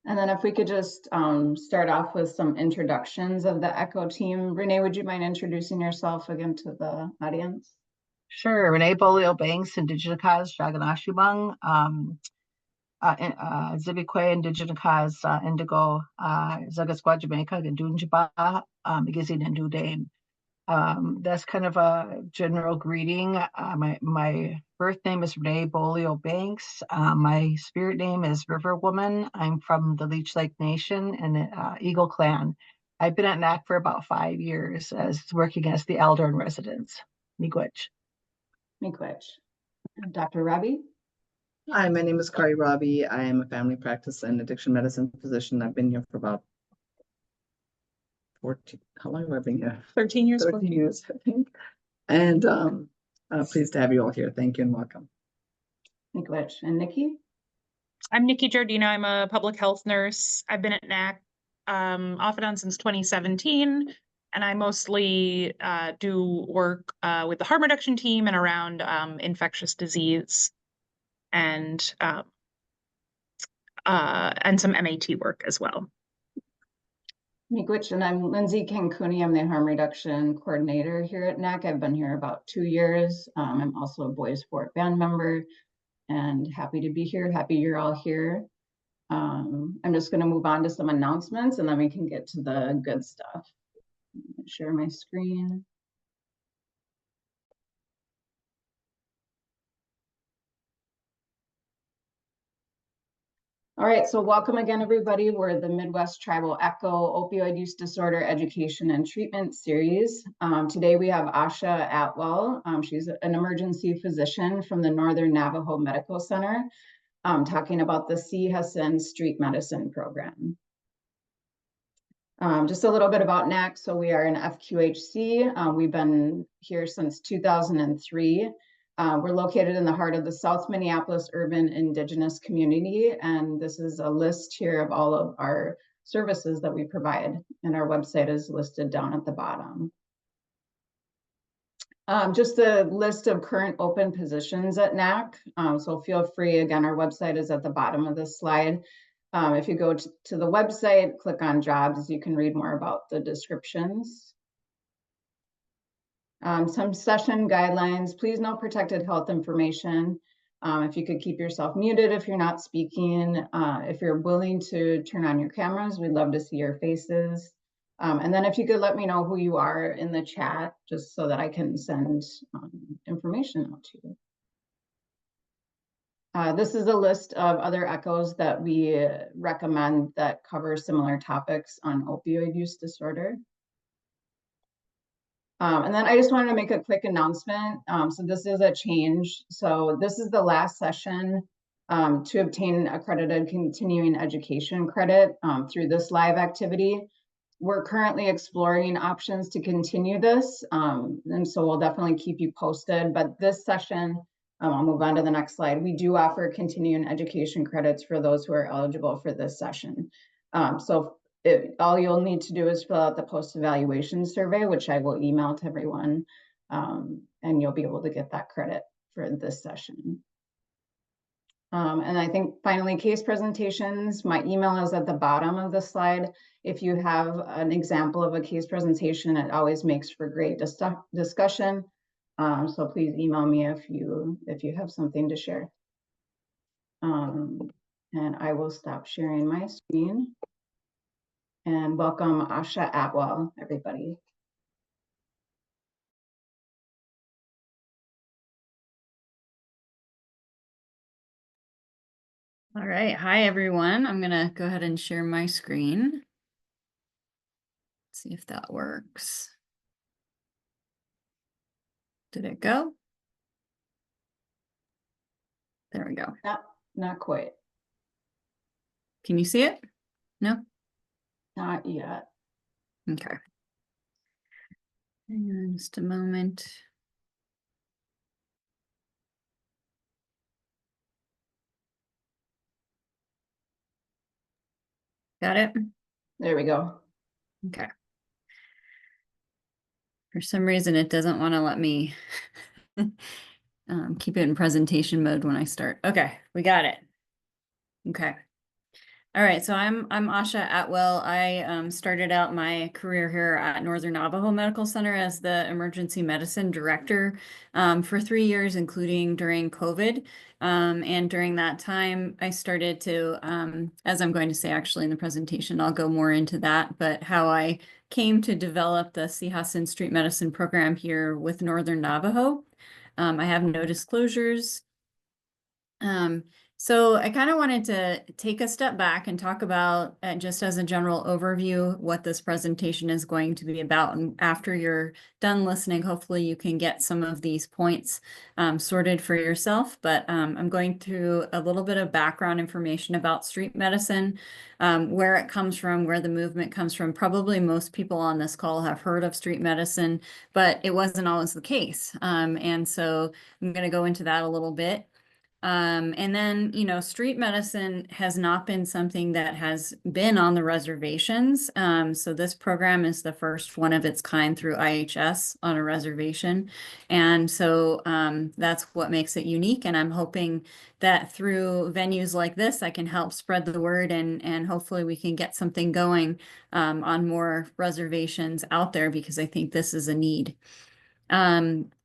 And then if we could just start off with some introductions of the ECHO team. Renee, would you mind introducing yourself again to the audience? Sure. Renee Bolio Banks, Indigenous Jaganashibang, Zibikwe, Indigenous Indigo, Zagasqua, Jamaica, Gandunjaba, Migizin and Dudane. That's kind of a general greeting. My birth name is Renee Bolio Banks. My spirit name is River Woman. I'm from the Leech Lake Nation and Eagle Clan. I've been at NACC for about 5 years working as the elder in residence. Miigwech. Miigwech. Dr. Rabi? Hi, my name is Kari Rabi. I am a family practice and addiction medicine physician. I've been here for about 14, how long have I been here? 13 years. 13 years, I think. And pleased to have you all here. Thank you and welcome. Miigwech. And Nikki? I'm Nikki Giardina. I'm a public health nurse. I've been at NACC off and on since 2017. And I mostly do work with the harm reduction team and around infectious disease and some MAT work as well. Miigwech, and I'm Lindsay Cancuni. I'm the harm reduction coordinator here at NACC. I've been here about 2 years. I'm also a Boys Sport band member and happy to be here. Happy you're all here. I'm just going to move on to some announcements and then we can get to the good stuff. Share my screen. All right, so welcome again, everybody. We're the Midwest Tribal ECHO Opioid Use Disorder Education and Treatment Series. Today we have Asha Atwell. She's an emergency physician from the Northern Navajo Medical Center, talking about the Hasin Street Medicine Program. Just a little bit about NACC. So we are an FQHC. We've been here since 2003. We're located in the heart of the South Minneapolis urban Indigenous community, and this is a list here of all of our services that we provide, and our website is listed down at the bottom. Just a list of current open positions at NACC, so feel free, again, our website is at the bottom of this slide. If you go to the website, click on jobs, you can read more about the descriptions. Some session guidelines, please note protected health information. If you could keep yourself muted if you're not speaking. If you're willing to turn on your cameras, we'd love to see your faces. And then if you could let me know who you are in the chat, just so that I can send information out to you. This is a list of other ECHOs that we recommend that cover similar topics on opioid use disorder. And then I just wanted to make a quick announcement. So this is a change. So this is the last session to obtain accredited continuing education credit through this live activity. We're currently exploring options to continue this. And so we'll definitely keep you posted. But this session, I'll move on to the next slide. We do offer continuing education credits for those who are eligible for this session. All you'll need to do is fill out the post-evaluation survey, which I will email to everyone, and you'll be able to get that credit for this session. And I think finally, case presentations, my email is at the bottom of the slide. If you have an example of a case presentation, it always makes for great discussion. So please email me if you have something to share. And I will stop sharing my screen. And welcome Asha Atwell, everybody. All right, hi everyone. I'm gonna go ahead and share my screen. See if that works. Did it go? There we go. Not quite. Can you see it? No? Not yet. Okay. Hang on just a moment. Got it? There we go. Okay. For some reason, it doesn't want to let me keep it in presentation mode when I start. Okay, we got it. Okay. All right, so I'm Asha Atwell. I started out my career here at Northern Navajo Medical Center as the emergency medicine director for 3 years, including during COVID. And during that time, I started to, as I'm going to say actually in the presentation, I'll go more into that, but how I came to develop the Hasin street medicine program here with Northern Navajo. I have no disclosures. So I kind of wanted to take a step back and talk about, just as a general overview, what this presentation is going to be about. And after you're done listening, hopefully you can get some of these points sorted for yourself. But I'm going through a little bit of background information about street medicine, where it comes from, where the movement comes from. Probably most people on this call have heard of street medicine, but it wasn't always the case. And so I'm going to go into that a little bit. And then, you know, street medicine has not been something that has been on the reservations. So this program is the first one of its kind through IHS on a reservation. And so that's what makes it unique. And I'm hoping that through venues like this, I can help spread the word and hopefully we can get something going on more reservations out there, because I think this is a need.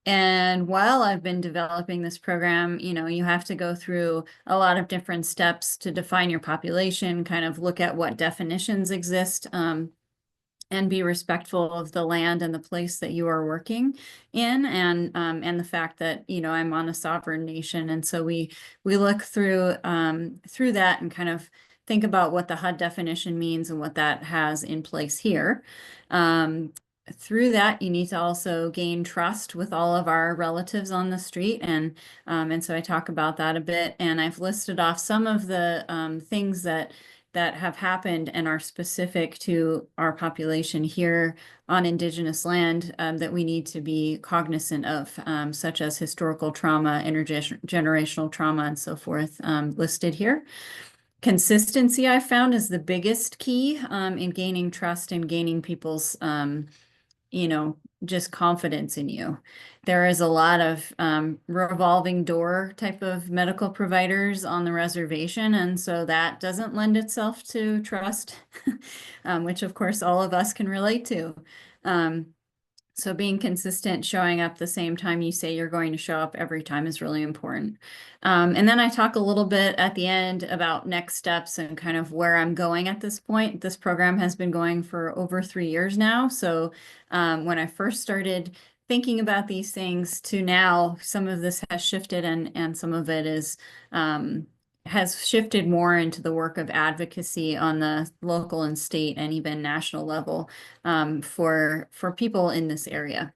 And while I've been developing this program, you know, you have to go through a lot of different steps to define your population, kind of look at what definitions exist, and be respectful of the land and the place that you are working in, and the fact that, you know, I'm on a sovereign nation. And so we look through that and kind of think about what the HUD definition means and what that has in place here. Through that, you need to also gain trust with all of our relatives on the street. And so I talk about that a bit. And I've listed off some of the things that have happened and are specific to our population here on Indigenous land that we need to be cognizant of, such as historical trauma, intergenerational trauma, and so forth, listed here. Consistency, I found, is the biggest key in gaining trust and gaining people's you know, just confidence in you. There is a lot of revolving door type of medical providers on the reservation, and so that doesn't lend itself to trust, which of course all of us can relate to. So being consistent, showing up the same time you say you're going to show up every time is really important. And then I talk a little bit at the end about next steps and kind of where I'm going at this point. This program has been going for over 3 years now. So when I first started thinking about these things to now, some of this has shifted and some of it is has shifted more into the work of advocacy on the local and state and even national level for people in this area.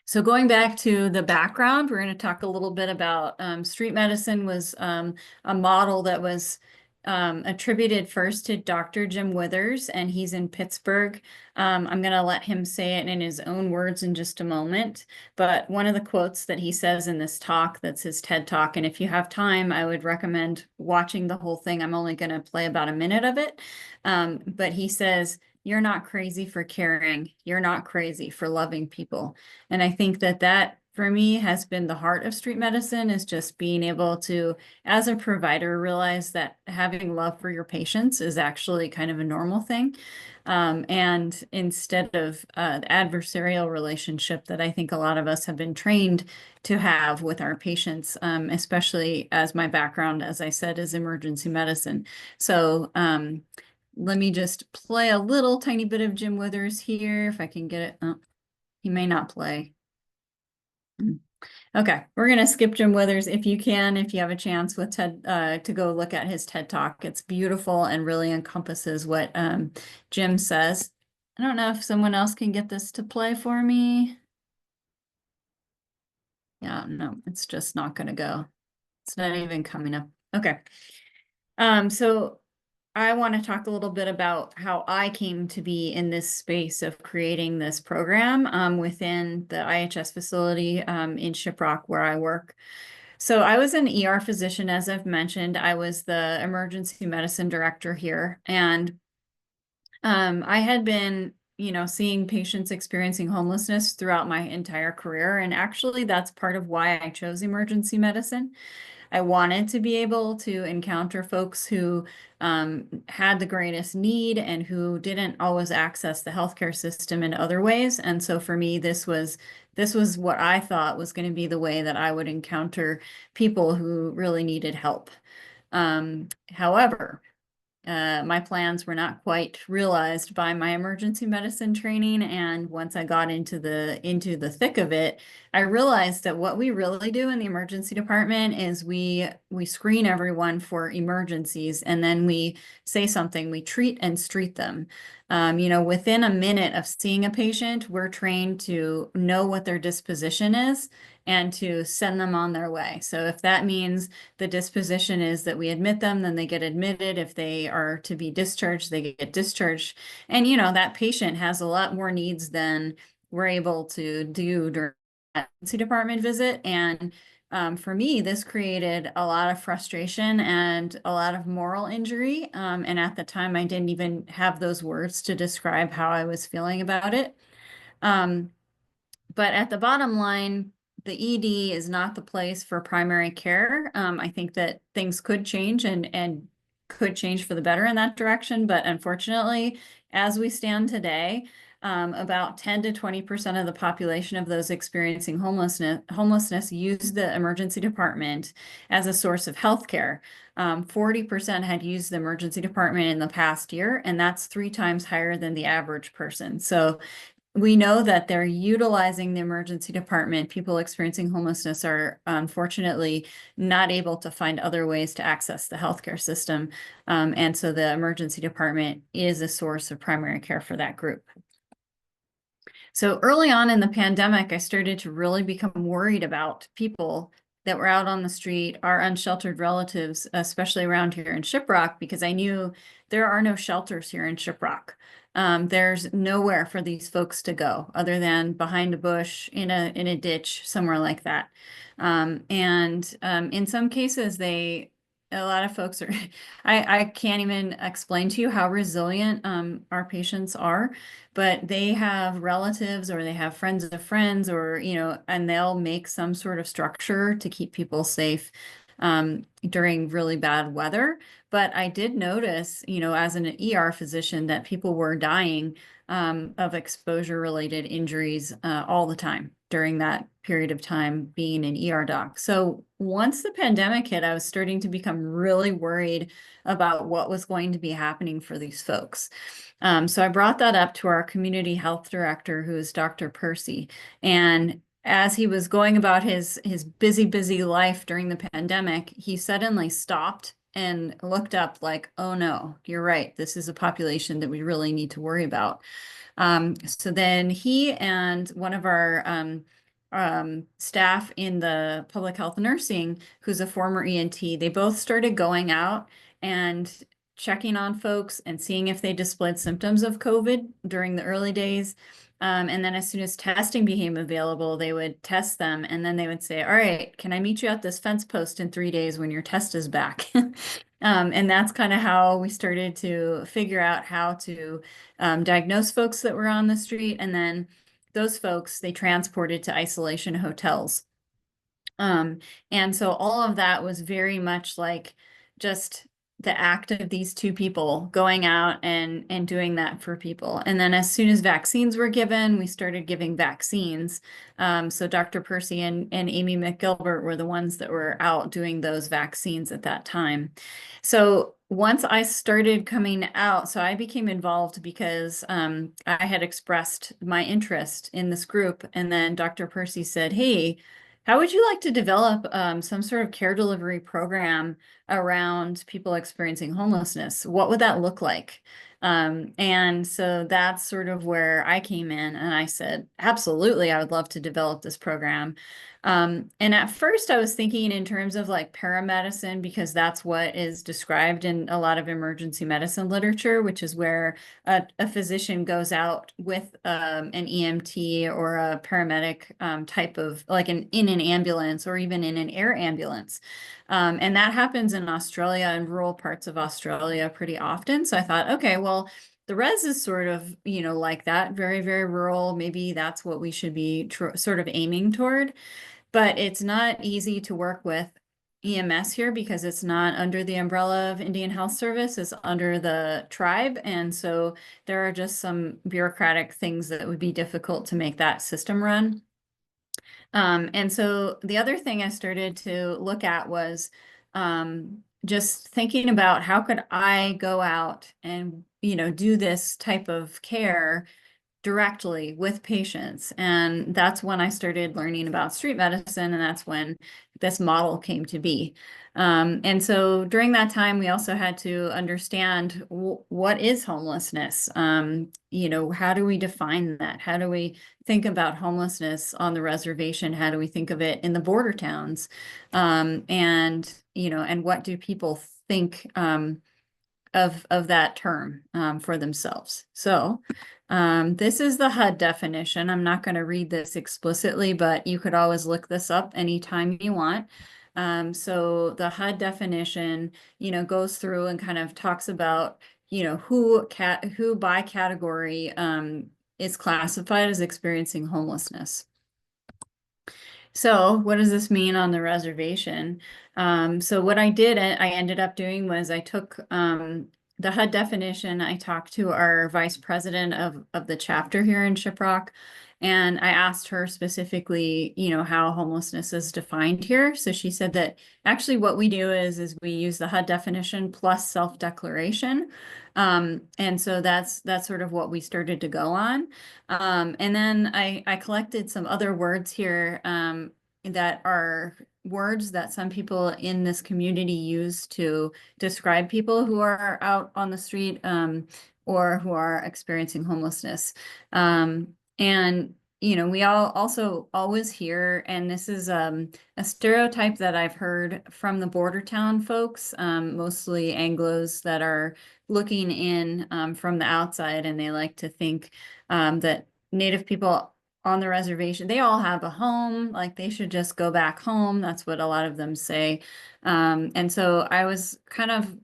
So going back to the background, we're going to talk a little bit about street medicine was a model that was attributed first to Dr. Jim Withers, and he's in Pittsburgh. I'm going to let him say it in his own words in just a moment. But one of the quotes that he says in this talk, that's his TED Talk, and if you have time, I would recommend watching the whole thing. I'm only going to play about a minute of it. But he says, "You're not crazy for caring. You're not crazy for loving people." And I think that for me has been the heart of street medicine, is just being able to, as a provider, realize that having love for your patients is actually kind of a normal thing. And instead of the adversarial relationship that I think a lot of us have been trained to have with our patients, especially as my background, as I said, is emergency medicine. So let me just play a little tiny bit of Jim Withers here, if I can get it. Oh, he may not play. Okay, we're going to skip Jim Withers if you can, if you have a chance with TED to go look at his TED Talk. It's beautiful and really encompasses what Jim says. I don't know if someone else can get this to play for me. Yeah, no, it's just not going to go. It's not even coming up. Okay. So I want to talk a little bit about how I came to be in this space of creating this program within the IHS facility in Shiprock, where I work. So I was an ER physician, as I've mentioned. I was the emergency medicine director here, and I had been, you know, seeing patients experiencing homelessness throughout my entire career, and actually that's part of why I chose emergency medicine. I wanted to be able to encounter folks who had the greatest need and who didn't always access the healthcare system in other ways. And so for me, this was what I thought was going to be the way that I would encounter people who really needed help. However, my plans were not quite realized by my emergency medicine training. And once I got into the thick of it, I realized that what we really do in the emergency department is we screen everyone for emergencies, and then we say something, we treat and street them. Within a minute of seeing a patient, we're trained to know what their disposition is and to send them on their way. So if that means the disposition is that we admit them, then they get admitted. If they are to be discharged, they get discharged. And, that patient has a lot more needs than we're able to do during an emergency department visit. And for me, this created a lot of frustration and a lot of moral injury. And at the time, I didn't even have those words to describe how I was feeling about it. But at the bottom line, the ED is not the place for primary care. I think that things could change and could change for the better in that direction. But unfortunately, as we stand today, about 10 to 20% of the population of those experiencing homelessness use the emergency department as a source of healthcare. 40% had used the emergency department in the past year, and that's 3 times higher than the average person. So we know that they're utilizing the emergency department. People experiencing homelessness are unfortunately not able to find other ways to access the healthcare system. And so the emergency department is a source of primary care for that group. So early on in the pandemic, I started to really become worried about people that were out on the street, our unsheltered relatives, especially around here in Shiprock, because I knew there are no shelters here in Shiprock. There's nowhere for these folks to go other than behind a bush in a ditch, somewhere like that. In some cases, a lot of folks are, I can't even explain to you how resilient our patients are, but they have relatives or they have friends of friends or, and they'll make some sort of structure to keep people safe during really bad weather. But I did notice, as an ER physician, that people were dying of exposure-related injuries all the time during that period of time being an ER doc. So once the pandemic hit, I was starting to become really worried about what was going to be happening for these folks. So I brought that up to our community health director, who is Dr. Percy. And as he was going about his busy life during the pandemic, he suddenly stopped and looked up like, oh no, you're right. This is a population that we really need to worry about. So then he and one of our staff in the public health nursing, who's a former ENT, they both started going out and checking on folks and seeing if they displayed symptoms of COVID during the early days. And then as soon as testing became available, they would test them. And then they would say, all right, can I meet you at this fence post in 3 days when your test is back? And that's kind of how we started to figure out how to diagnose folks that were on the street. And then those folks, they transported to isolation hotels. And so all of that was very much like just the act of these 2 people going out and doing that for people. And then as soon as vaccines were given, we started giving vaccines. So Dr. Percy and Amy McGilbert were the ones that were out doing those vaccines at that time. So once I started coming out, so I became involved because I had expressed my interest in this group. And then Dr. Percy said, hey, how would you like to develop some sort of care delivery program around people experiencing homelessness? What would that look like? And so that's sort of where I came in, and I said, absolutely, I would love to develop this program. And at first I was thinking in terms of like paramedicine, because that's what is described in a lot of emergency medicine literature, which is where a physician goes out with an EMT or a paramedic type of like in an ambulance or even in an air ambulance. And that happens in Australia and rural parts of Australia pretty often. So I thought, okay, well, the res is sort of, like that, very, very rural. Maybe that's what we should be sort of aiming toward, but it's not easy to work with EMS here because it's not under the umbrella of Indian Health Service, it's under the tribe. And so there are just some bureaucratic things that would be difficult to make that system run. And so the other thing I started to look at was just thinking about how could I go out and, do this type of care directly with patients. And that's when I started learning about street medicine, and that's when this model came to be. And so during that time, we also had to understand what is homelessness? How do we define that? How do we think about homelessness on the reservation? How do we think of it in the border towns? And what do people think of that term for themselves? So this is the HUD definition. I'm not going to read this explicitly, but you could always look this up anytime you want. So the HUD definition, goes through and kind of talks about, who by category is classified as experiencing homelessness. So what does this mean on the reservation? So what I did, I ended up doing was I took the HUD definition. I talked to our vice president of the chapter here in Shiprock, and I asked her specifically, how homelessness is defined here. So she said that actually what we do is we use the HUD definition plus self-declaration. And so that's sort of what we started to go on. And then I collected some other words here that are words that some people in this community use to describe people who are out on the street or who are experiencing homelessness. And we all also always hear, and this is a stereotype that I've heard from the border town folks, mostly Anglos that are looking in from the outside, and they like to think that Native people on the reservation, they all have a home, like they should just go back home. That's what a lot of them say. And so I was kind of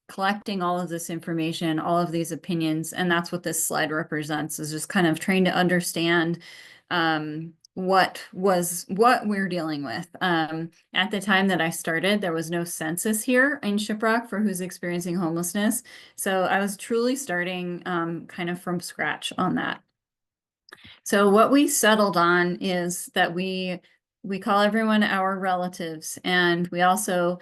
collecting all of this information, all of these opinions, and that's what this slide represents, is just kind of trying to understand what we're dealing with. At the time that I started, there was no census here in Shiprock for who's experiencing homelessness. So I was truly starting kind of from scratch on that. So what we settled on is that we call everyone our relatives, and we also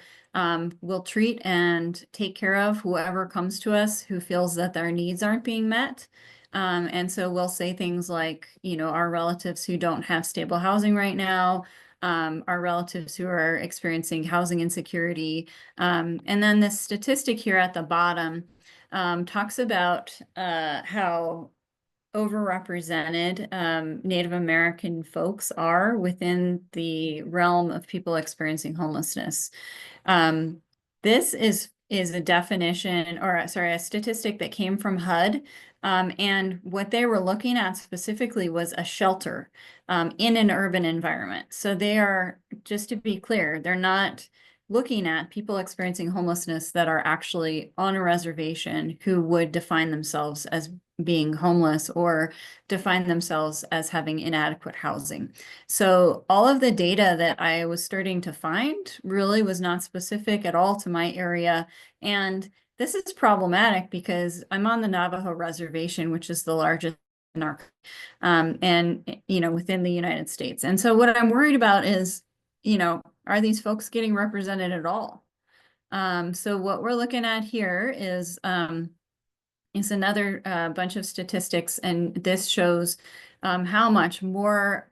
will treat and take care of whoever comes to us who feels that their needs aren't being met. And so we'll say things like, our relatives who don't have stable housing right now, our relatives who are experiencing housing insecurity. And then this statistic here at the bottom talks about how overrepresented Native American folks are within the realm of people experiencing homelessness. This is a definition, or sorry, a statistic that came from HUD. And what they were looking at specifically was a shelter in an urban environment. So they are, just to be clear, they're not looking at people experiencing homelessness that are actually on a reservation who would define themselves as being homeless or define themselves as having inadequate housing. So all of the data that I was starting to find really was not specific at all to my area. And this is problematic because I'm on the Navajo reservation, which is the largest in our and within the United States. And so what I'm worried about is, are these folks getting represented at all? So what we're looking at here is another bunch of statistics, and this shows how much more,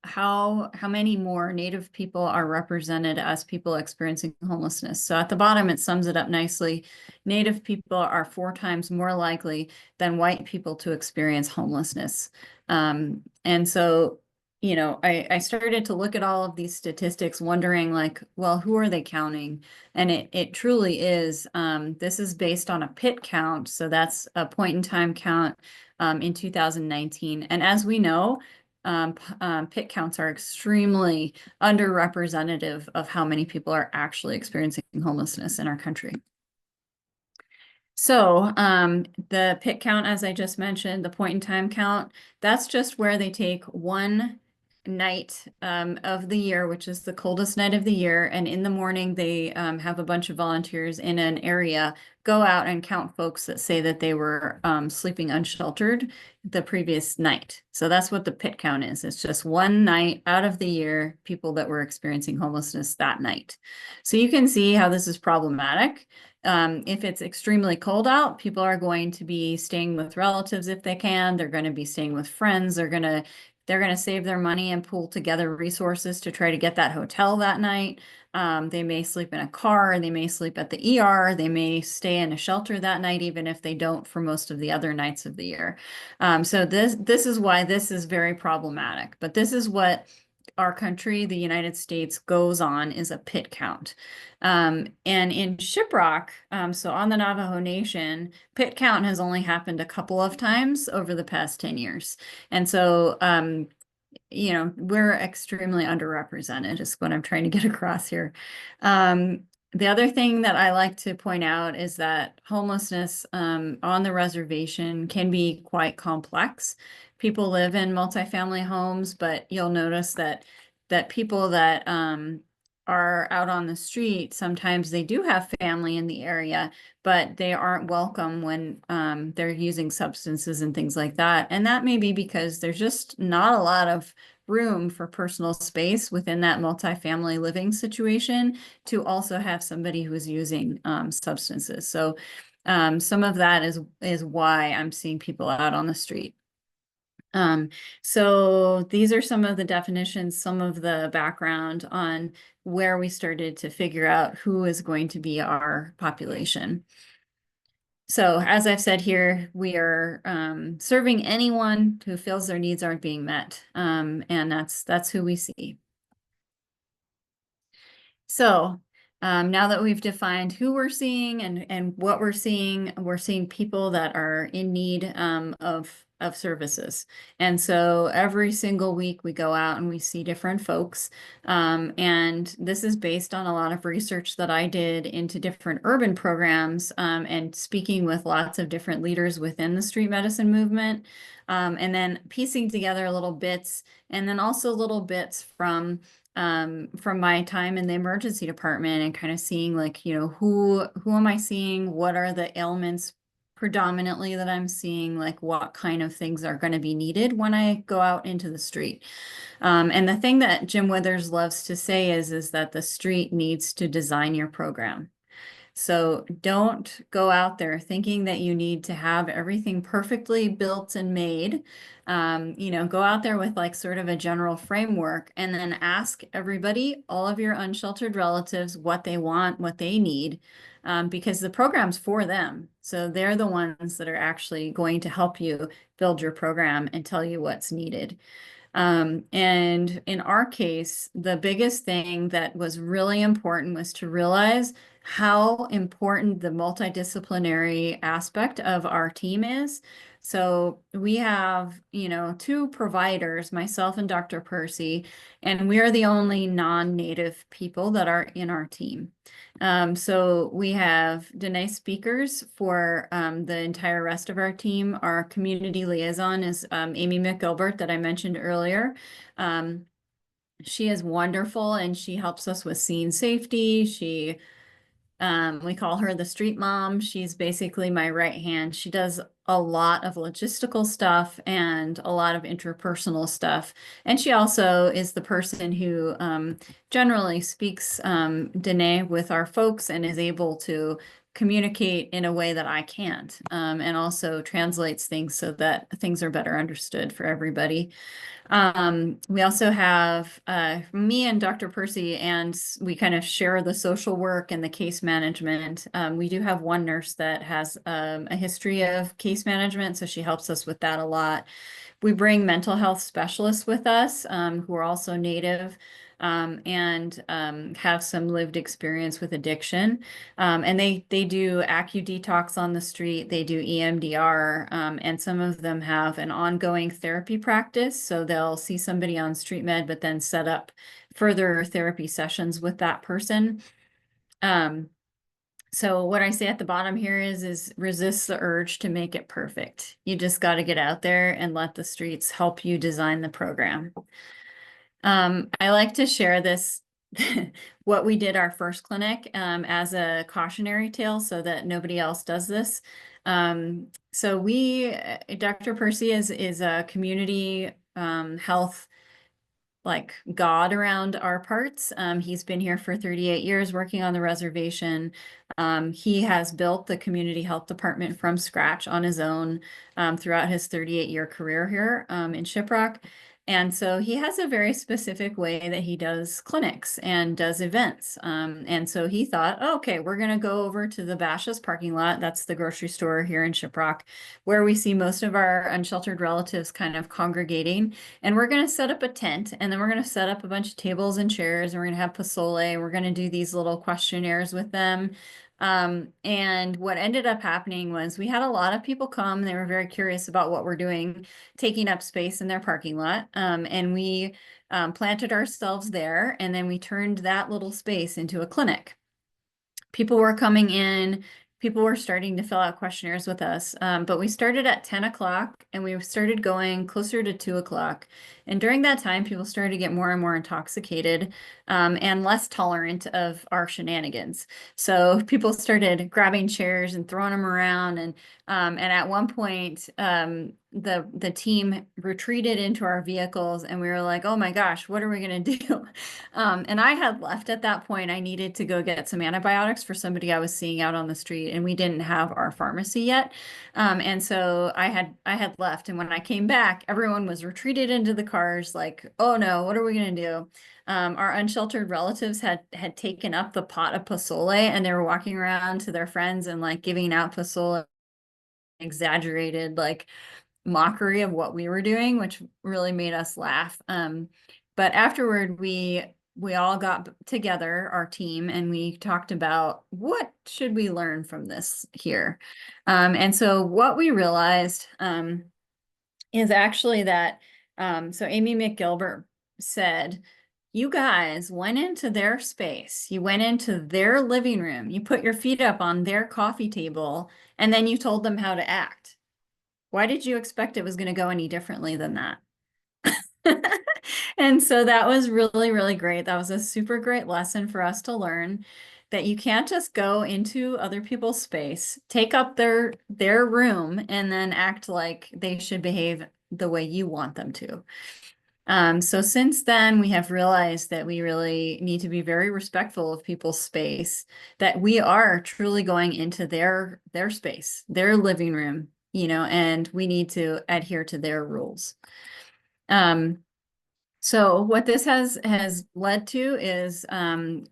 how many more Native people are represented as people experiencing homelessness. So at the bottom, it sums it up nicely. Native people are 4 times more likely than white people to experience homelessness. And so I started to look at all of these statistics wondering like, well, who are they counting? And it truly is, this is based on a PIT count. So that's a point in time count in 2019. And as we know, PIT counts are extremely underrepresentative of how many people are actually experiencing homelessness in our country. So the PIT count, as I just mentioned, the point in time count, that's just where they take one night of the year, which is the coldest night of the year. And in the morning, they have a bunch of volunteers in an area go out and count folks that say that they were sleeping unsheltered the previous night. So that's what the pit count is. It's just one night out of the year, people that were experiencing homelessness that night. So you can see how this is problematic. If it's extremely cold out, people are going to be staying with relatives if they can. They're going to be staying with friends. They're going to save their money and pool together resources to try to get that hotel that night. They may sleep in a car, they may sleep at the ER, they may stay in a shelter that night, even if they don't for most of the other nights of the year. So this is why this is very problematic. But this is what our country, the United States, goes on, is a pit count. And in Shiprock, so on the Navajo Nation, pit count has only happened a couple of times over the past 10 years. And so, you know, we're extremely underrepresented is what I'm trying to get across here. The other thing that I like to point out is that homelessness on the reservation can be quite complex. People live in multifamily homes, but you'll notice that people that are out on the street, sometimes they do have family in the area, but they aren't welcome when they're using substances and things like that. And that may be because there's just not a lot of room for personal space within that multifamily living situation to also have somebody who is using substances. So some of that is why I'm seeing people out on the street. So these are some of the definitions, some of the background on where we started to figure out who is going to be our population. So as I've said here, we are serving anyone who feels their needs aren't being met. And that's who we see. So now that we've defined who we're seeing and what we're seeing people that are in need of services. And so every single week we go out and we see different folks. And this is based on a lot of research that I did into different urban programs and speaking with lots of different leaders within the street medicine movement. And then piecing together little bits and then also little bits from my time in the emergency department and kind of seeing like, you know, who am I seeing? What are the ailments predominantly that I'm seeing? Like what kind of things are going to be needed when I go out into the street? And the thing that Jim Withers loves to say is that the street needs to design your program. So don't go out there thinking that you need to have everything perfectly built and made. You know, go out there with like sort of a general framework and then ask everybody, all of your unsheltered relatives, what they want, what they need, because the program's for them. So they're the ones that are actually going to help you build your program and tell you what's needed. And in our case, the biggest thing that was really important was to realize how important the multidisciplinary aspect of our team is. So we have, you know, 2 providers, myself and Dr. Percy, and we are the only non-native people that are in our team. So we have Danae speakers for the entire rest of our team. Our community liaison is Amy McGilbert that I mentioned earlier. She is wonderful and she helps us with scene safety. We call her the street mom. She's basically my right hand. She does a lot of logistical stuff and a lot of interpersonal stuff. And she also is the person who generally speaks Danae with our folks and is able to communicate in a way that I can't, and also translates things so that things are better understood for everybody. We also have me and Dr. Percy, and we kind of share the social work and the case management. We do have one nurse that has a history of case management, so she helps us with that a lot. We bring mental health specialists with us who are also Native and have some lived experience with addiction. And they do AccuDetox on the street, they do EMDR, and some of them have an ongoing therapy practice. So they'll see somebody on street med, but then set up further therapy sessions with that person. So what I say at the bottom here is resist the urge to make it perfect. You just got to get out there and let the streets help you design the program. I like to share this, what we did our first clinic, as a cautionary tale so that nobody else does this. So Dr. Percy is a community health like God around our parts. He's been here for 38 years working on the reservation. He has built the community health department from scratch on his own throughout his 38-year career here in Shiprock. And so he has a very specific way that he does clinics and does events. And so he thought, oh, okay, we're going to go over to the Bashas parking lot. That's the grocery store here in Shiprock, where we see most of our unsheltered relatives kind of congregating. And we're going to set up a tent, and then we're going to set up a bunch of tables and chairs, and we're going to have pozole. We're going to do these little questionnaires with them. And what ended up happening was we had a lot of people come. They were very curious about what we're doing, taking up space in their parking lot. And we planted ourselves there, and then we turned that little space into a clinic. People were coming in. People were starting to fill out questionnaires with us, but we started at 10 o'clock and we started going closer to 2 o'clock. And during that time, people started to get more and more intoxicated and less tolerant of our shenanigans. So people started grabbing chairs and throwing them around. And at one point, the team retreated into our vehicles, and we were like, oh my gosh, what are we going to do? And I had left at that point. I needed to go get some antibiotics for somebody I was seeing out on the street, and we didn't have our pharmacy yet. And so I had left. And when I came back, everyone was retreated into the cars like, oh no, what are we going to do? Our unsheltered relatives had taken up the pot of pozole, and they were walking around to their friends and like giving out pozole, exaggerated like mockery of what we were doing, which really made us laugh. But afterward, we all got together, our team, and we talked about what should we learn from this here. And so what we realized is actually that, so Amy McGilbert said, you guys went into their space, you went into their living room, you put your feet up on their coffee table, and then you told them how to act. Why did you expect it was going to go any differently than that? And so that was really, really great. That was a super great lesson for us to learn, that you can't just go into other people's space, take up their room, and then act like they should behave the way you want them to. So since then, we have realized that we really need to be very respectful of people's space, that we are truly going into their space, their living room, and we need to adhere to their rules. So what this has led to is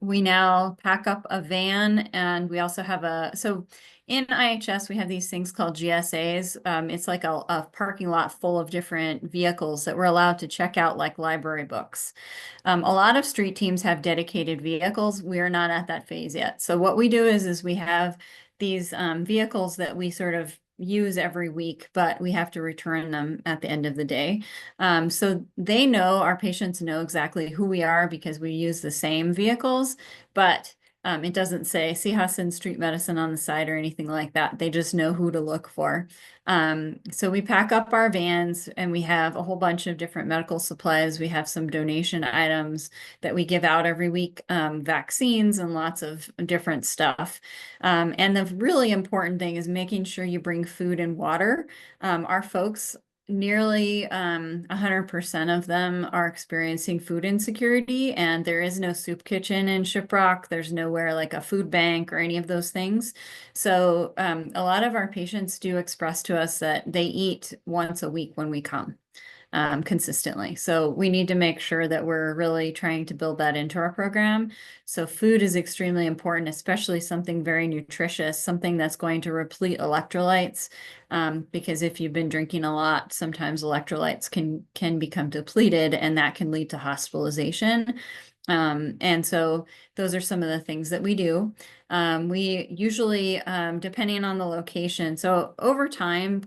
we now pack up a van, and we also have so in IHS, we have these things called GSAs. It's like a parking lot full of different vehicles that we're allowed to check out, like library books. A lot of street teams have dedicated vehicles. We are not at that phase yet. So what we do is we have these vehicles that we sort of use every week, but we have to return them at the end of the day. So they know, our patients know exactly who we are because we use the same vehicles, but it doesn't say see Hasin Street Medicine on the side or anything like that. They just know who to look for. So we pack up our vans, and we have a whole bunch of different medical supplies. We have some donation items that we give out every week, vaccines and lots of different stuff. And the really important thing is making sure you bring food and water. Our folks, nearly 100% of them are experiencing food insecurity, and there is no soup kitchen in Shiprock. There's nowhere like a food bank or any of those things. So a lot of our patients do express to us that they eat once a week when we come consistently. So we need to make sure that we're really trying to build that into our program. So food is extremely important, especially something very nutritious, something that's going to replete electrolytes. Because if you've been drinking a lot, sometimes electrolytes can become depleted, and that can lead to hospitalization. And so those are some of the things that we do. We usually, depending on the location, so over time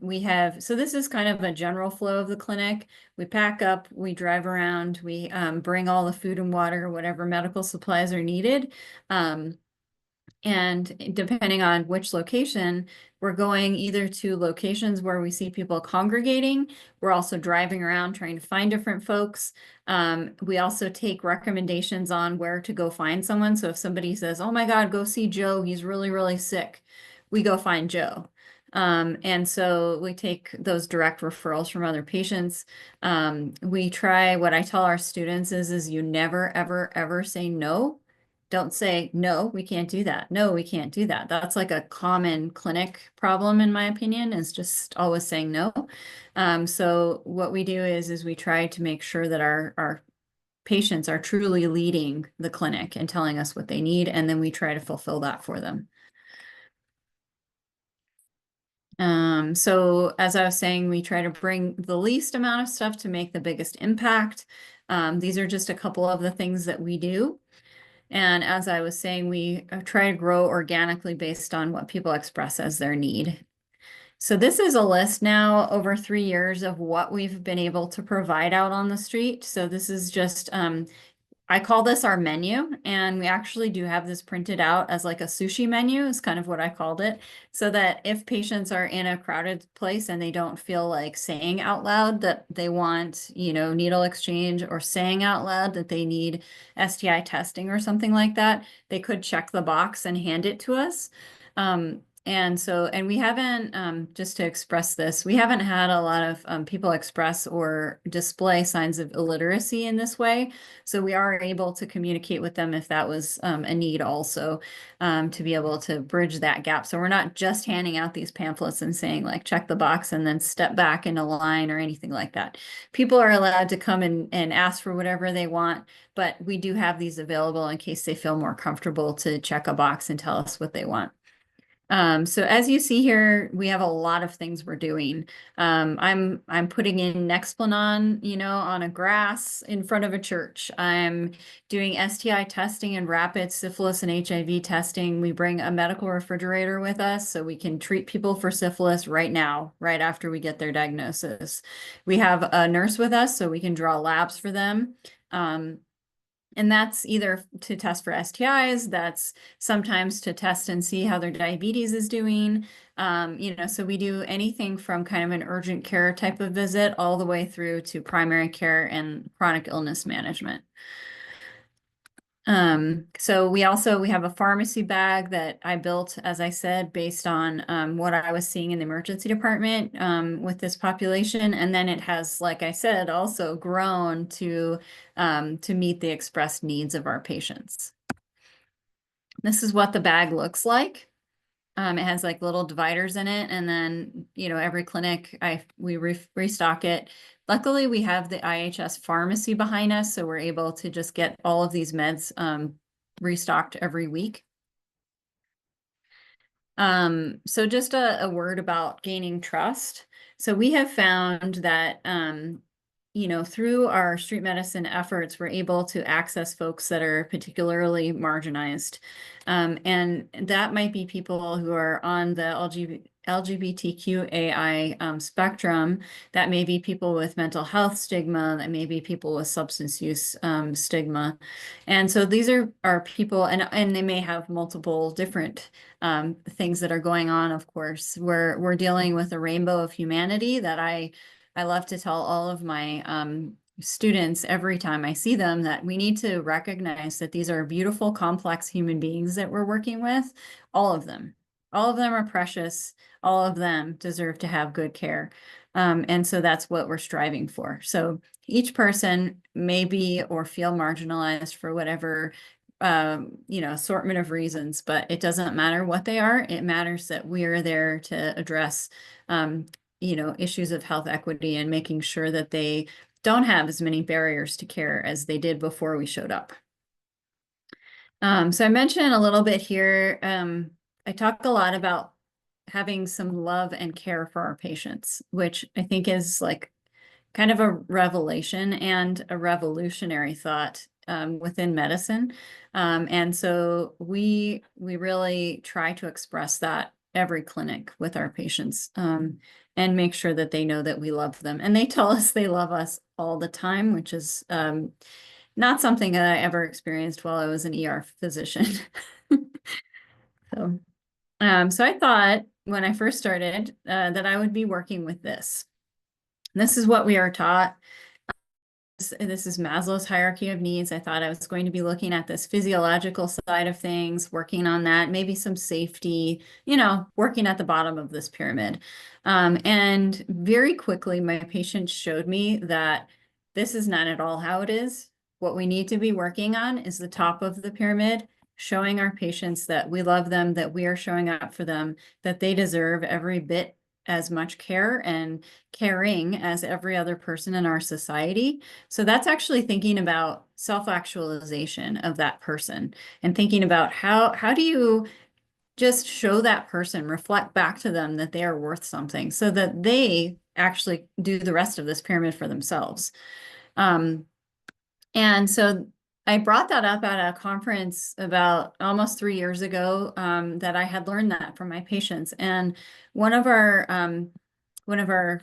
so this is kind of a general flow of the clinic. We pack up, we drive around, we bring all the food and water, whatever medical supplies are needed. And depending on which location, we're going either to locations where we see people congregating. We're also driving around trying to find different folks. We also take recommendations on where to go find someone. So if somebody says, oh my God, go see Joe, he's really, really sick, we go find Joe. And so we take those direct referrals from other patients. We try, what I tell our students is you never, ever, ever say no. Don't say, no, we can't do that. No, we can't do that. That's like a common clinic problem, in my opinion, is just always saying no. So what we do is we try to make sure that our patients are truly leading the clinic and telling us what they need, and then we try to fulfill that for them. So as I was saying, we try to bring the least amount of stuff to make the biggest impact. These are just a couple of the things that we do. And as I was saying, we try to grow organically based on what people express as their need. So this is a list now over 3 years of what we've been able to provide out on the street. So this is just, I call this our menu, and we actually do have this printed out as like a sushi menu is kind of what I called it, so that if patients are in a crowded place and they don't feel like saying out loud that they want, you know, needle exchange, or saying out loud that they need STI testing or something like that, they could check the box and hand it to us. And we haven't, just to express this, we haven't had a lot of people express or display signs of illiteracy in this way. So we are able to communicate with them if that was a need also, to be able to bridge that gap. So we're not just handing out these pamphlets and saying like, check the box and then step back in a line or anything like that. People are allowed to come and ask for whatever they want, but we do have these available in case they feel more comfortable to check a box and tell us what they want. So as you see here, we have a lot of things we're doing. I'm putting in Nexplanon, you know, on a grass in front of a church. I'm doing STI testing and rapid syphilis and HIV testing. We bring a medical refrigerator with us so we can treat people for syphilis right now, right after we get their diagnosis. We have a nurse with us so we can draw labs for them. And that's either to test for STIs, that's sometimes to test and see how their diabetes is doing. You know, so we do anything from kind of an urgent care type of visit all the way through to primary care and chronic illness management. So we have a pharmacy bag that I built, as I said, based on what I was seeing in the emergency department with this population. And then it has, like I said, also grown to meet the expressed needs of our patients. This is what the bag looks like. It has like little dividers in it, and then, you know, every clinic we restock it. Luckily, we have the IHS pharmacy behind us, so we're able to just get all of these meds restocked every week. So just a word about gaining trust. So we have found that you know, through our street medicine efforts, we're able to access folks that are particularly marginalized. And that might be people who are on the LGBTQAI spectrum. That may be people with mental health stigma, that may be people with substance use stigma. And so these are people, and they may have multiple different things that are going on, of course. We're dealing with a rainbow of humanity that I love to tell all of my students every time I see them, that we need to recognize that these are beautiful, complex human beings that we're working with. All of them are precious. All of them deserve to have good care. And so that's what we're striving for. So each person may be or feel marginalized for whatever you know, assortment of reasons, but it doesn't matter what they are. It matters that we are there to address you know, issues of health equity and making sure that they don't have as many barriers to care as they did before we showed up. So I mentioned a little bit here, I talk a lot about having some love and care for our patients, which I think is like kind of a revelation and a revolutionary thought within medicine. And so we really try to express that every clinic with our patients, and make sure that they know that we love them. And they tell us they love us all the time, which is not something that I ever experienced while I was an ER physician. So, so I thought when I first started that I would be working with this. This is what we are taught. This is Maslow's hierarchy of needs. I thought I was going to be looking at this physiological side of things, working on that, maybe some safety, you know, working at the bottom of this pyramid. And very quickly, my patients showed me that this is not at all how it is. What we need to be working on is the top of the pyramid, showing our patients that we love them, that we are showing up for them, that they deserve every bit as much care and caring as every other person in our society. So that's actually thinking about self-actualization of that person and thinking about how do you just show that person, reflect back to them that they are worth something so that they actually do the rest of this pyramid for themselves. And so I brought that up at a conference about almost 3 years ago, that I had learned that from my patients. And one of our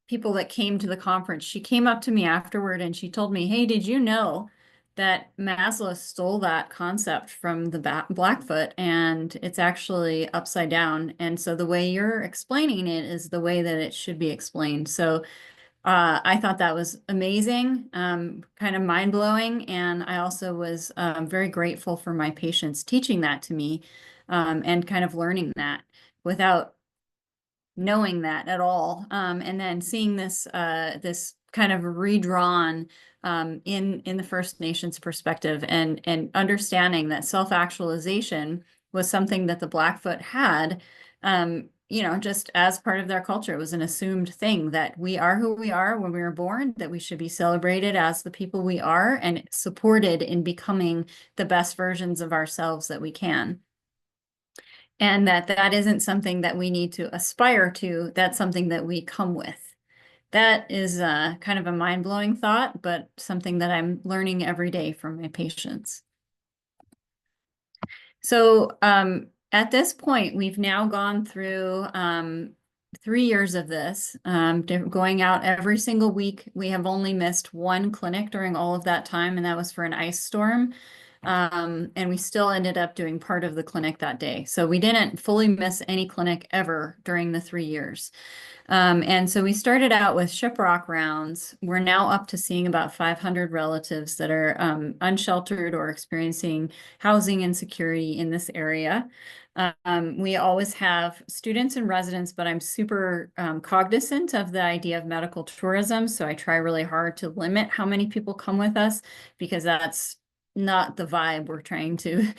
people that came to the conference, she came up to me afterward and she told me, "Hey, did you know that Maslow stole that concept from the Blackfoot and it's actually upside down? And so the way you're explaining it is the way that it should be explained." So I thought that was amazing, kind of mind-blowing. And I also was very grateful for my patients teaching that to me, and kind of learning that without knowing that at all. And then seeing this this kind of redrawn in the First Nations perspective, and understanding that self-actualization was something that the Blackfoot had, you know, just as part of their culture. It was an assumed thing that we are who we are when we were born, that we should be celebrated as the people we are and supported in becoming the best versions of ourselves that we can. And that isn't something that we need to aspire to, that's something that we come with. That is kind of a mind-blowing thought, but something that I'm learning every day from my patients. So at this point, we've now gone through 3 years of this, going out every single week. We have only missed one clinic during all of that time, and that was for an ice storm. And we still ended up doing part of the clinic that day. So we didn't fully miss any clinic ever during the 3 years. And so we started out with shiprock rounds. We're now up to seeing about 500 relatives that are unsheltered or experiencing housing insecurity in this area. We always have students and residents, but I'm super cognizant of the idea of medical tourism. So I try really hard to limit how many people come with us, because that's not the vibe we're trying to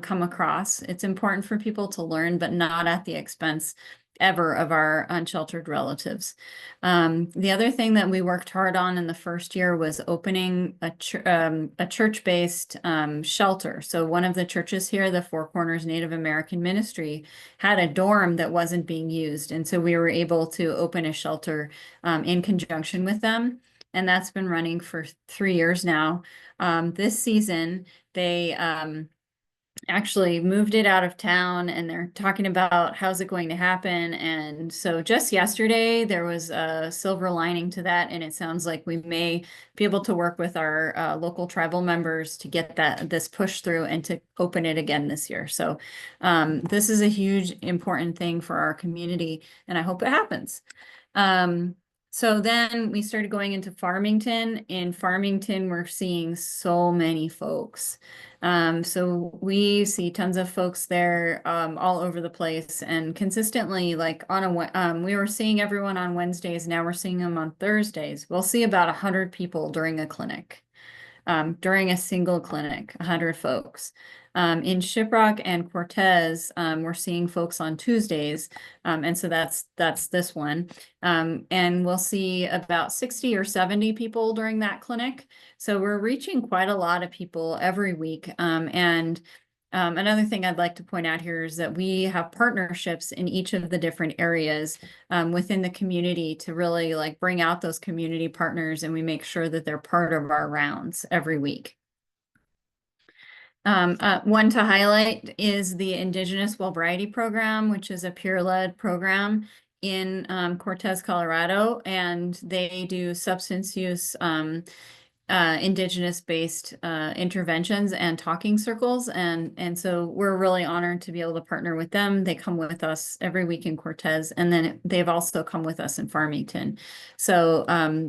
come across. It's important for people to learn, but not at the expense ever of our unsheltered relatives. The other thing that we worked hard on in the first year was opening a church-based shelter. So one of the churches here, the Four Corners Native American Ministry, had a dorm that wasn't being used. And so we were able to open a shelter in conjunction with them. And that's been running for 3 years now. This season, they actually moved it out of town, and they're talking about how's it going to happen. And so just yesterday, there was a silver lining to that, and it sounds like we may be able to work with our local tribal members to get this push through and to open it again this year. So this is a huge, important thing for our community, and I hope it happens. So then we started going into Farmington. In Farmington, we're seeing so many folks. So we see tons of folks there all over the place, and consistently, like we were seeing everyone on Wednesdays. Now we're seeing them on Thursdays. We'll see about 100 people during a clinic. During a single clinic, 100 folks. In Shiprock and Cortez, we're seeing folks on Tuesdays, and so that's this one. And we'll see about 60 or 70 people during that clinic. So we're reaching quite a lot of people every week. And another thing I'd like to point out here is that we have partnerships in each of the different areas within the community to really like bring out those community partners, and we make sure that they're part of our rounds every week. One to highlight is the Indigenous Well Variety Program, which is a peer-led program in Cortez, Colorado, and they do substance use Indigenous-based interventions and talking circles. And so we're really honored to be able to partner with them. They come with us every week in Cortez, and then they've also come with us in Farmington. So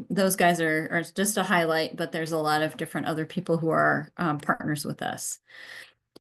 those guys are just a highlight, but there's a lot of different other people who are partners with us.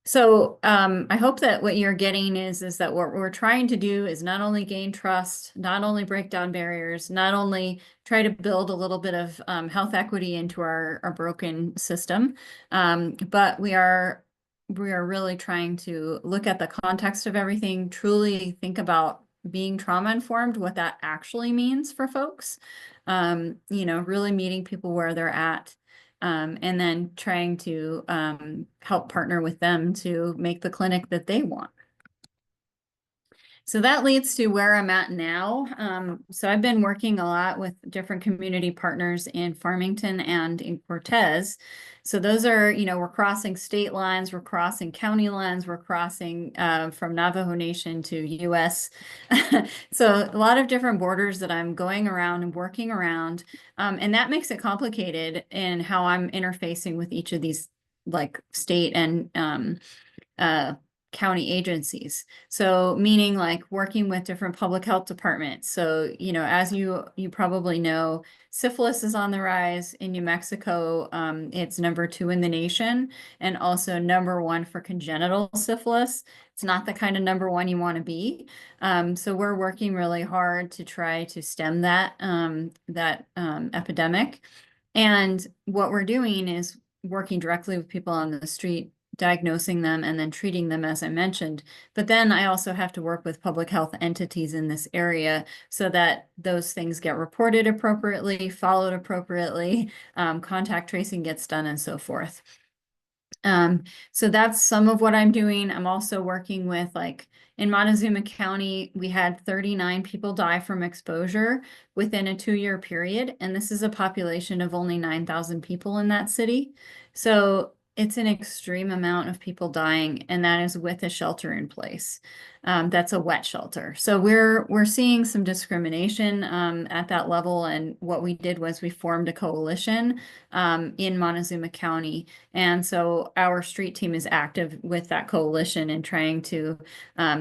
So I hope that what you're getting is that what we're trying to do is not only gain trust, not only break down barriers, not only try to build a little bit of health equity into our broken system, but we are really trying to look at the context of everything, truly think about being trauma informed, what that actually means for folks, you know, really meeting people where they're at. And then trying to help partner with them to make the clinic that they want. So that leads to where I'm at now. So I've been working a lot with different community partners in Farmington and in Cortez. So those are, you know, we're crossing state lines, we're crossing county lines, we're crossing from Navajo Nation to US. So a lot of different borders that I'm going around and working around. And that makes it complicated in how I'm interfacing with each of these like state and county agencies. So meaning like working with different public health departments. So, you know, as you probably know, syphilis is on the rise in New Mexico. It's #2 in the nation, and also #1 for congenital syphilis. It's not the kind of #1 you want to be. So we're working really hard to try to stem that epidemic. And what we're doing is working directly with people on the street, diagnosing them and then treating them, as I mentioned. But then I also have to work with public health entities in this area so that those things get reported appropriately, followed appropriately, contact tracing gets done, and so forth. So that's some of what I'm doing. I'm also working with, like, in Montezuma County, we had 39 people die from exposure within a 2-year period. And this is a population of only 9,000 people in that city. So it's an extreme amount of people dying, and that is with a shelter in place. That's a wet shelter. So we're seeing some discrimination at that level. And what we did was we formed a coalition in Montezuma County. And so our street team is active with that coalition and trying to,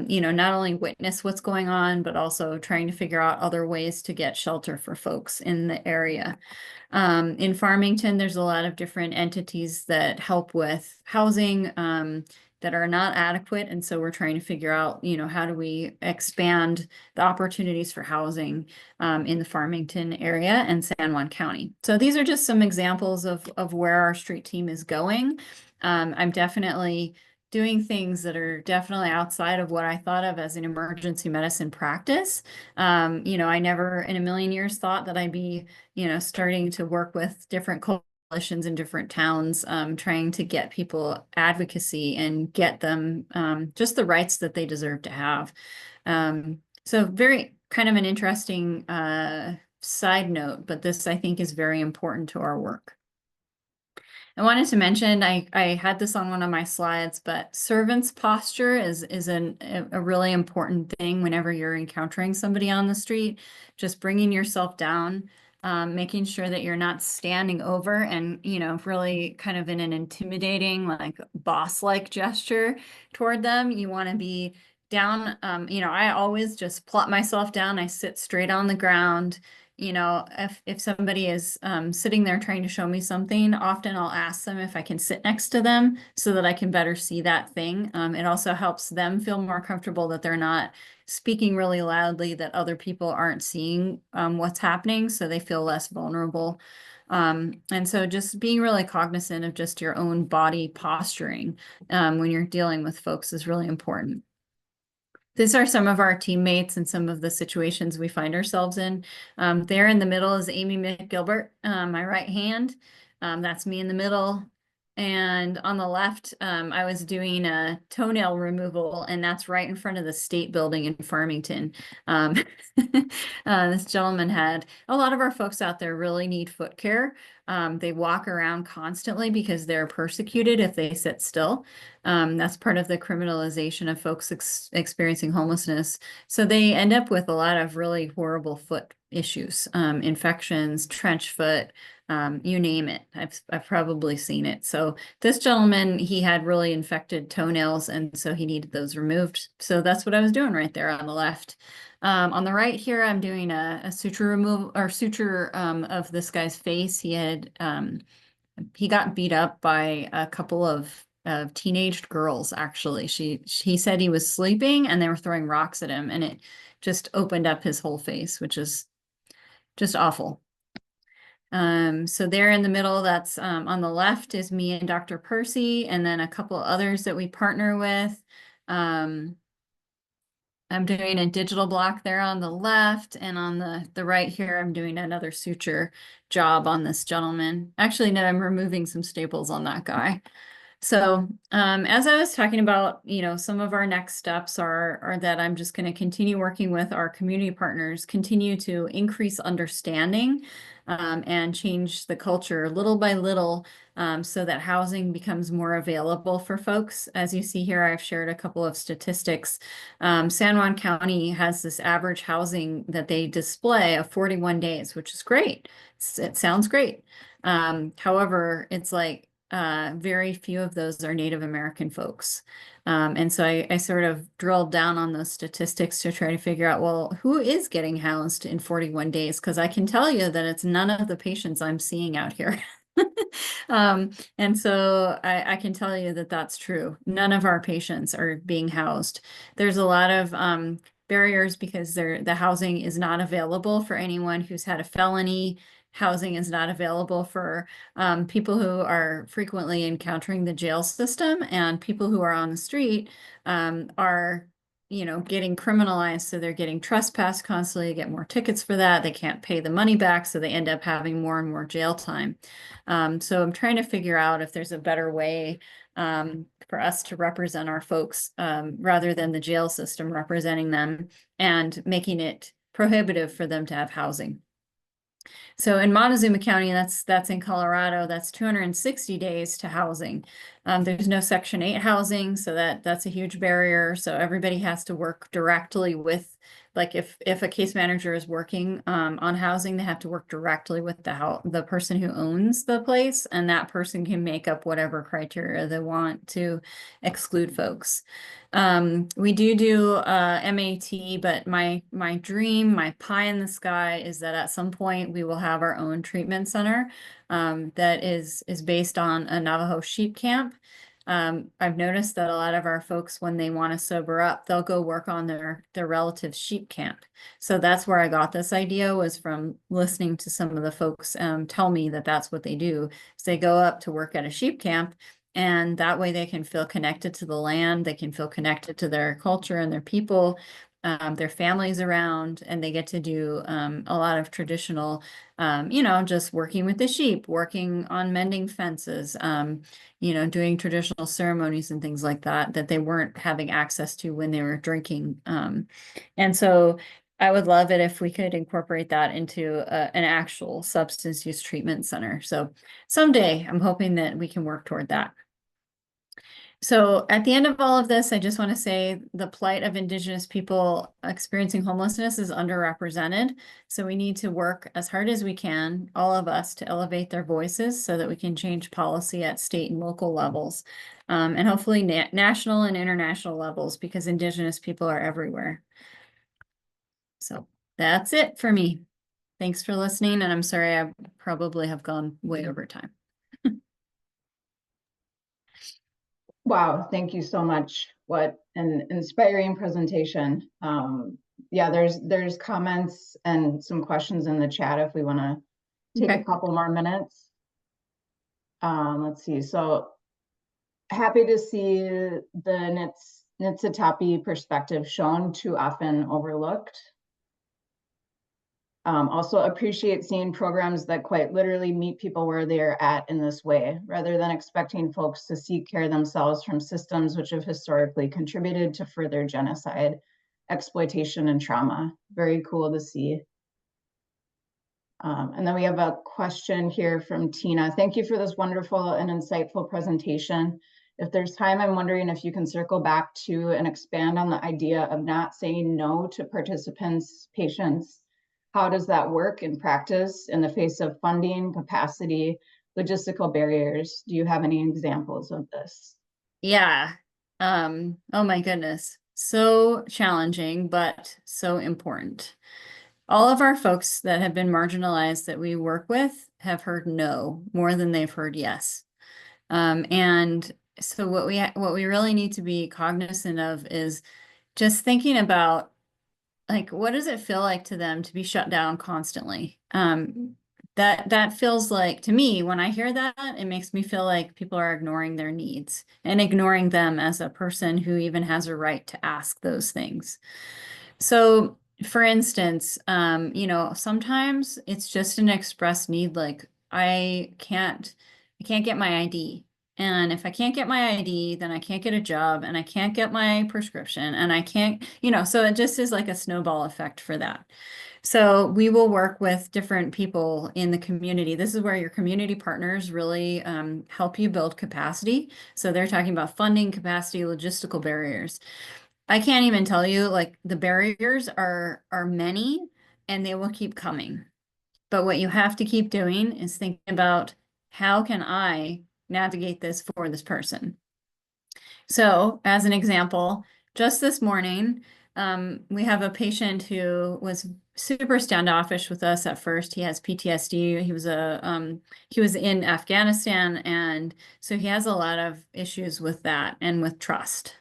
you know, not only witness what's going on, but also trying to figure out other ways to get shelter for folks in the area. In Farmington, there's a lot of different entities that help with housing that are not adequate. And so we're trying to figure out, you know, how do we expand the opportunities for housing in the Farmington area and San Juan County. So these are just some examples of where our street team is going. I'm definitely doing things that are definitely outside of what I thought of as an emergency medicine practice. You know, I never in a million years thought that I'd be, you know, starting to work with different coalitions in different towns, trying to get people advocacy and get them just the rights that they deserve to have. So very kind of an interesting side note, but this I think is very important to our work. I wanted to mention, I had this on one of my slides, but servant's posture is a really important thing whenever you're encountering somebody on the street. Just bringing yourself down, making sure that you're not standing over and, you know, really kind of in an intimidating, like boss-like gesture toward them. You want to be down. You know, I always just plot myself down. I sit straight on the ground. You know, if somebody is sitting there trying to show me something, often I'll ask them if I can sit next to them so that I can better see that thing. It also helps them feel more comfortable that they're not speaking really loudly, that other people aren't seeing what's happening, so they feel less vulnerable. And so just being really cognizant of just your own body posturing when you're dealing with folks is really important. These are some of our teammates and some of the situations we find ourselves in. There in the middle is Amy McGilbert, my right hand. That's me in the middle. And on the left, I was doing a toenail removal, and that's right in front of the state building in Farmington. This gentleman had, a lot of our folks out there really need foot care. They walk around constantly because they're persecuted if they sit still. That's part of the criminalization of folks experiencing homelessness. So they end up with a lot of really horrible foot issues, infections, trench foot, you name it. I've probably seen it. So this gentleman, he had really infected toenails, and so he needed those removed. So that's what I was doing right there on the left. On the right here, I'm doing a suture removal or suture of this guy's face. He got beat up by a couple of teenage girls, actually. He said he was sleeping and they were throwing rocks at him, and it just opened up his whole face, which is just awful. So there in the middle, that's on the left is me and Dr. Percy, and then a couple others that we partner with. I'm doing a digital block there on the left, and on the right here, I'm doing another suture job on this gentleman. Actually, no, I'm removing some staples on that guy. So as I was talking about, some of our next steps are that I'm just going to continue working with our community partners, continue to increase understanding and change the culture little by little so that housing becomes more available for folks. As you see here, I've shared a couple of statistics. San Juan County has this average housing that they display of 41 days, which is great. It sounds great. However, it's like very few of those are Native American folks. And so I sort of drilled down on those statistics to try to figure out, well, who is getting housed in 41 days? Because I can tell you that it's none of the patients I'm seeing out here. And so I can tell you that that's true. None of our patients are being housed. There's a lot of barriers because the housing is not available for anyone who's had a felony. Housing is not available for people who are frequently encountering the jail system, and people who are on the street are, getting criminalized. So they're getting trespassed constantly, get more tickets for that. They can't pay the money back, so they end up having more and more jail time. So I'm trying to figure out if there's a better way for us to represent our folks rather than the jail system representing them and making it prohibitive for them to have housing. So in Montezuma County, that's in Colorado, that's 260 days to housing. There's no Section 8 housing, so that's a huge barrier. So everybody has to work directly with, like if a case manager is working on housing, they have to work directly with the person who owns the place, and that person can make up whatever criteria they want to exclude folks. We do MAT, but my dream, my pie in the sky is that at some point we will have our own treatment center that is based on a Navajo sheep camp. I've noticed that a lot of our folks, when they want to sober up, they'll go work on their relative's sheep camp. So that's where I got this idea, was from listening to some of the folks tell me that that's what they do. So they go up to work at a sheep camp, and that way they can feel connected to the land, they can feel connected to their culture and their people, their families around, and they get to do a lot of traditional, just working with the sheep, working on mending fences, doing traditional ceremonies and things like that they weren't having access to when they were drinking. And so I would love it if we could incorporate that into an actual substance use treatment center. So someday I'm hoping that we can work toward that. So at the end of all of this, I just want to say the plight of Indigenous people experiencing homelessness is underrepresented. So we need to work as hard as we can, all of us, to elevate their voices so that we can change policy at state and local levels, and hopefully national and international levels, because Indigenous people are everywhere. So that's it for me. Thanks for listening, and I'm sorry I probably have gone way over time. Wow, thank you so much. What an inspiring presentation. Yeah, there's comments and some questions in the chat if we want to take a couple more minutes. Let's see. So happy to see the Niitsitapi perspective shown, too often overlooked. Also appreciate seeing programs that quite literally meet people where they're at in this way, rather than expecting folks to seek care themselves from systems which have historically contributed to further genocide, exploitation, and trauma. Very cool to see. And then we have a question here from Tina. Thank you for this wonderful and insightful presentation. If there's time, I'm wondering if you can circle back to and expand on the idea of not saying no to participants, patients. How does that work in practice in the face of funding, capacity, logistical barriers? Do you have any examples of this? Yeah. Oh my goodness. So challenging, but so important. All of our folks that have been marginalized that we work with have heard no more than they've heard yes. And so what we really need to be cognizant of is just thinking about, like, what does it feel like to them to be shut down constantly? That feels like, to me, when I hear that, it makes me feel like people are ignoring their needs and ignoring them as a person who even has a right to ask those things. So for instance, sometimes it's just an express need, like I can't get my ID. And if I can't get my ID, then I can't get a job and I can't get my prescription and I can't, so it just is like a snowball effect for that. So we will work with different people in the community. This is where your community partners really help you build capacity. So they're talking about funding, capacity, logistical barriers. I can't even tell you, like, the barriers are many and they will keep coming. But what you have to keep doing is thinking about, how can I navigate this for this person? So as an example, just this morning, we have a patient who was super standoffish with us at first. He has PTSD. He was in Afghanistan, and so he has a lot of issues with that and with trust.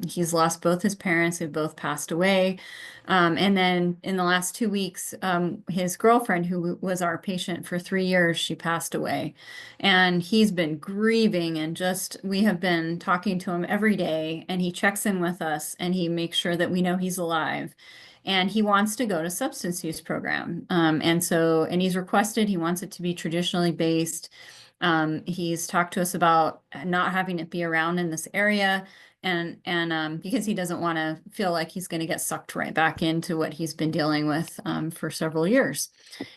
He's lost both his parents, who both passed away. And then in the last 2 weeks, his girlfriend, who was our patient for 3 years, she passed away. And he's been grieving, and we have been talking to him every day, and he checks in with us and he makes sure that we know he's alive. And he wants to go to substance use program. And he's requested, he wants it to be traditionally based. He's talked to us about not having it be around in this area, and because he doesn't want to feel like he's going to get sucked right back into what he's been dealing with for several years.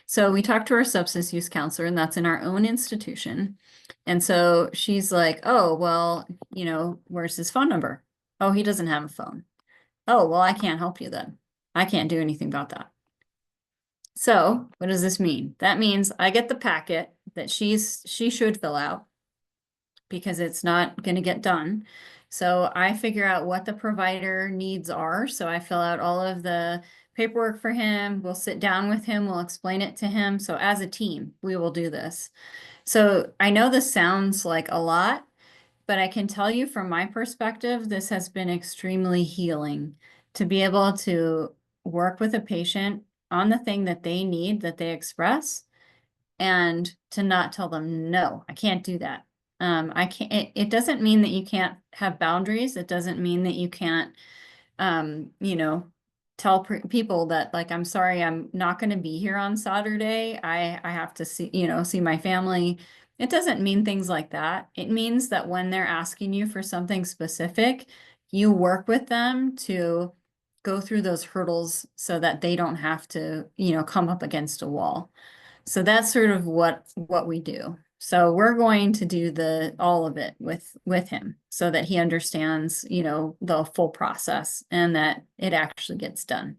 So we talked to our substance use counselor, and that's in our own institution. And so she's like, oh, well, where's his phone number? Oh, he doesn't have a phone. Oh, well, I can't help you then. I can't do anything about that. So what does this mean? That means I get the packet that she should fill out, because it's not going to get done. So I figure out what the provider needs are. So I fill out all of the paperwork for him. We'll sit down with him. We'll explain it to him. So as a team, we will do this. So I know this sounds like a lot, but I can tell you from my perspective, this has been extremely healing to be able to work with a patient on the thing that they need, that they express, and to not tell them, no, I can't do that. I can't, it doesn't mean that you can't have boundaries. It doesn't mean that you can't, tell people that, like, I'm sorry, I'm not going to be here on Saturday. I have to see my family. It doesn't mean things like that. It means that when they're asking you for something specific, you work with them to go through those hurdles so that they don't have to, come up against a wall. So that's sort of what we do. So we're going to do all of it with him so that he understands, the full process and that it actually gets done.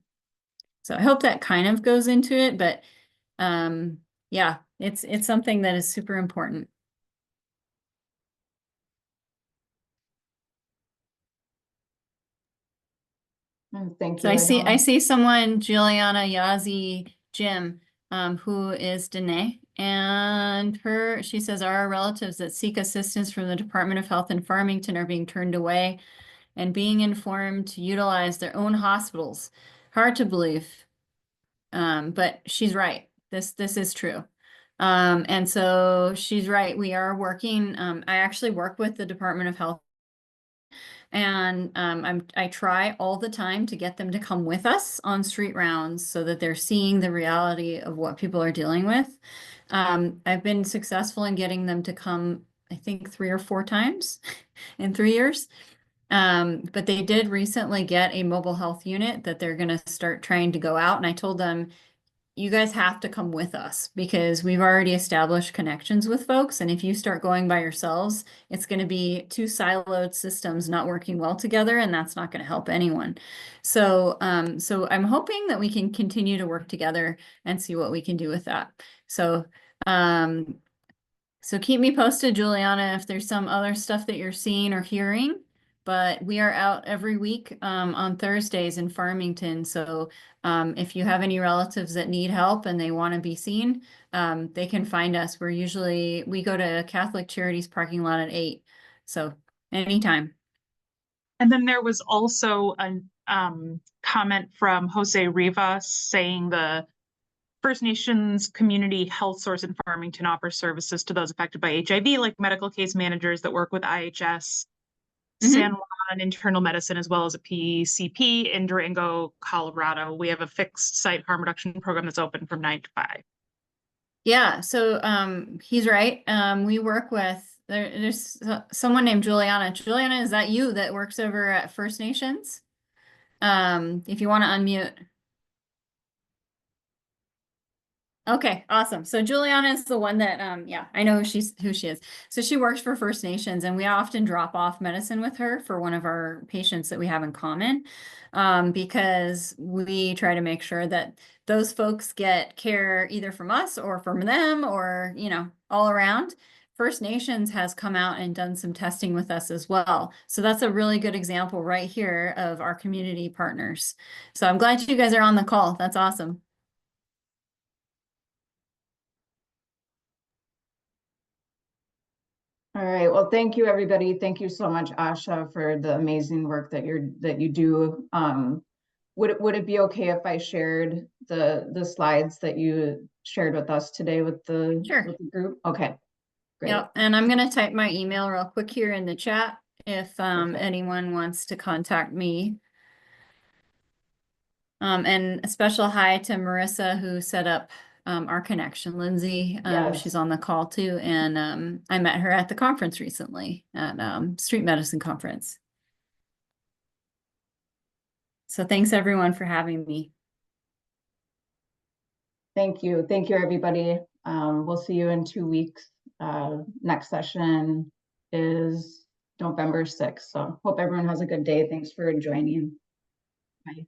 So I hope that kind of goes into it, but yeah, it's something that is super important. Thank So you. I see someone, Juliana, Yazi, Jim, who is Danae, and she says, our relatives that seek assistance from the Department of Health in Farmington are being turned away and being informed to utilize their own hospitals. Hard to believe, but she's right. This is true. And so she's right. We are working. I actually work with the Department of Health, and I try all the time to get them to come with us on street rounds so that they're seeing the reality of what people are dealing with. I've been successful in getting them to come, I think 3 or 4 times in 3 years. But they did recently get a mobile health unit that they're going to start trying to go out. And I told them, you guys have to come with us because we've already established connections with folks. And if you start going by yourselves, it's going to be two siloed systems not working well together, and that's not going to help anyone. So, so I'm hoping that we can continue to work together and see what we can do with that. So, so keep me posted, Juliana, if there's some other stuff that you're seeing or hearing. But we are out every week on Thursdays in Farmington. So if you have any relatives that need help and they want to be seen, they can find us. We go to Catholic Charities parking lot at 8. So anytime. And then there was also a comment from Jose Rivas saying the First Nations community health source in Farmington offers services to those affected by HIV, like medical case managers that work with IHS, San Juan Internal Medicine, as well as a PCP in Durango, Colorado. We have a fixed site harm reduction program that's open from 9 to 5. Yeah, so he's right. We work with, there's someone named Juliana. Juliana, is that you that works over at First Nations? If you want to unmute. Okay, awesome. So Juliana is the one that, yeah, I know who she is. So she works for First Nations, and we often drop off medicine with her for one of our patients that we have in common, because we try to make sure that those folks get care either from us or from them or, you know, all around. First Nations has come out and done some testing with us as well. So that's a really good example right here of our community partners. So I'm glad you guys are on the call. That's awesome. All right, well, thank you, everybody. Thank you so much, Asha, for the amazing work that you do. Would it be okay if I shared the slides that you shared with us today with the, Sure. with the group? Okay, great. Yep, and I'm gonna type my email real quick here in the chat if Perfect. anyone wants to contact me. And a special hi to Marissa who set up our connection. Lindsay, Yes. she's on the call too, and I met her at the conference recently at Street Medicine Conference. So thanks everyone for having me. Thank you. Thank you, everybody. We'll see you in 2 weeks. Next session is November 6th. So hope everyone has a good day. Thanks for joining. Bye.